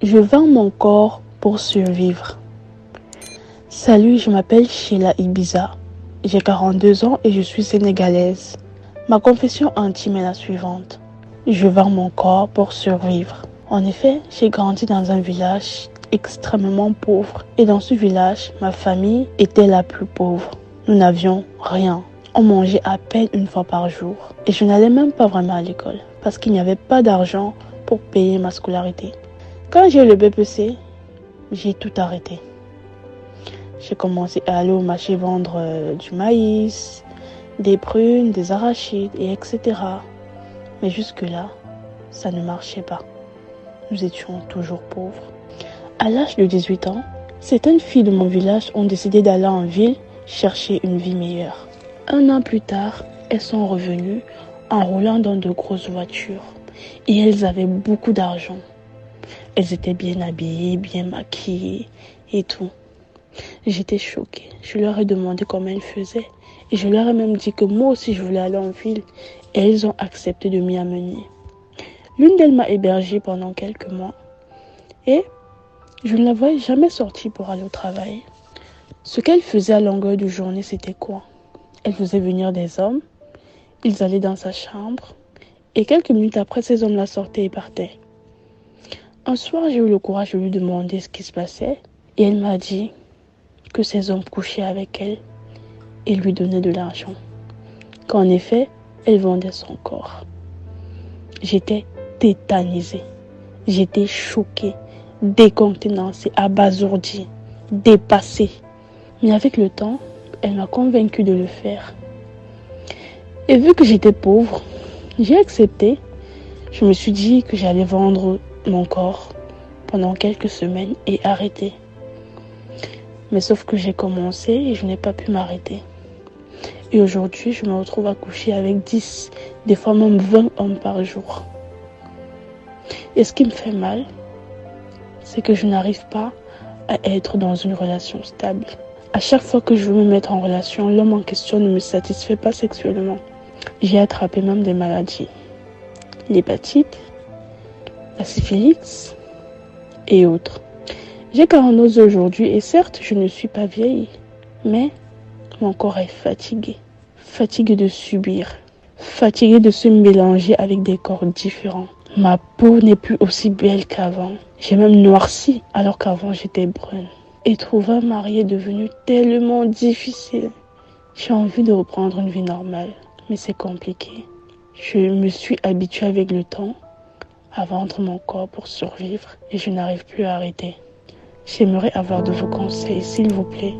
Je vends mon corps pour survivre. Salut, je m'appelle Sheila Ibiza. J'ai 42 ans et je suis sénégalaise. Ma confession intime est la suivante. Je vends mon corps pour survivre. En effet, j'ai grandi dans un village extrêmement pauvre. Et dans ce village, ma famille était la plus pauvre. Nous n'avions rien. On mangeait à peine une fois par jour. Et je n'allais même pas vraiment à l'école parce qu'il n'y avait pas d'argent pour payer ma scolarité. Quand j'ai eu le BPC, j'ai tout arrêté. J'ai commencé à aller au marché vendre du maïs, des prunes, des arachides, etc. Mais jusque-là, ça ne marchait pas. Nous étions toujours pauvres. À l'âge de 18 ans, certaines filles de mon village ont décidé d'aller en ville chercher une vie meilleure. 1 an plus tard, elles sont revenues en roulant dans de grosses voitures. Et elles avaient beaucoup d'argent. Elles étaient bien habillées, bien maquillées et tout. J'étais choquée. Je leur ai demandé comment elles faisaient. Et je leur ai même dit que moi aussi je voulais aller en ville. Et elles ont accepté de m'y amener. L'une d'elles m'a hébergée pendant quelques mois. Et je ne la voyais jamais sortie pour aller au travail. Ce qu'elle faisait à longueur de journée, c'était quoi? Elle faisait venir des hommes. Ils allaient dans sa chambre. Et quelques minutes après, ces hommes la sortaient et partaient. Un soir, j'ai eu le courage de lui demander ce qui se passait. Et elle m'a dit que ces hommes couchaient avec elle et lui donnaient de l'argent. Qu'en effet, elle vendait son corps. J'étais tétanisée. J'étais choquée, décontenancée, abasourdie, dépassée. Mais avec le temps, elle m'a convaincue de le faire. Et vu que j'étais pauvre, j'ai accepté. Je me suis dit que j'allais vendre mon corps pendant quelques semaines et arrêter. Mais sauf que j'ai commencé et je n'ai pas pu m'arrêter. Et aujourd'hui, je me retrouve à coucher avec 10, des fois même 20 hommes par jour. Et ce qui me fait mal, c'est que je n'arrive pas à être dans une relation stable. À chaque fois que je veux me mettre en relation, l'homme en question ne me satisfait pas sexuellement. J'ai attrapé même des maladies. L'hépatite, la syphilis et autres. J'ai 42 ans aujourd'hui et certes, je ne suis pas vieille, mais mon corps est fatigué. Fatigué de subir. Fatigué de se mélanger avec des corps différents. Ma peau n'est plus aussi belle qu'avant. J'ai même noirci alors qu'avant j'étais brune. Et trouver un mari est devenu tellement difficile. J'ai envie de reprendre une vie normale, mais c'est compliqué. Je me suis habituée avec le temps à vendre mon corps pour survivre et je n'arrive plus à arrêter. J'aimerais avoir de vos conseils, s'il vous plaît.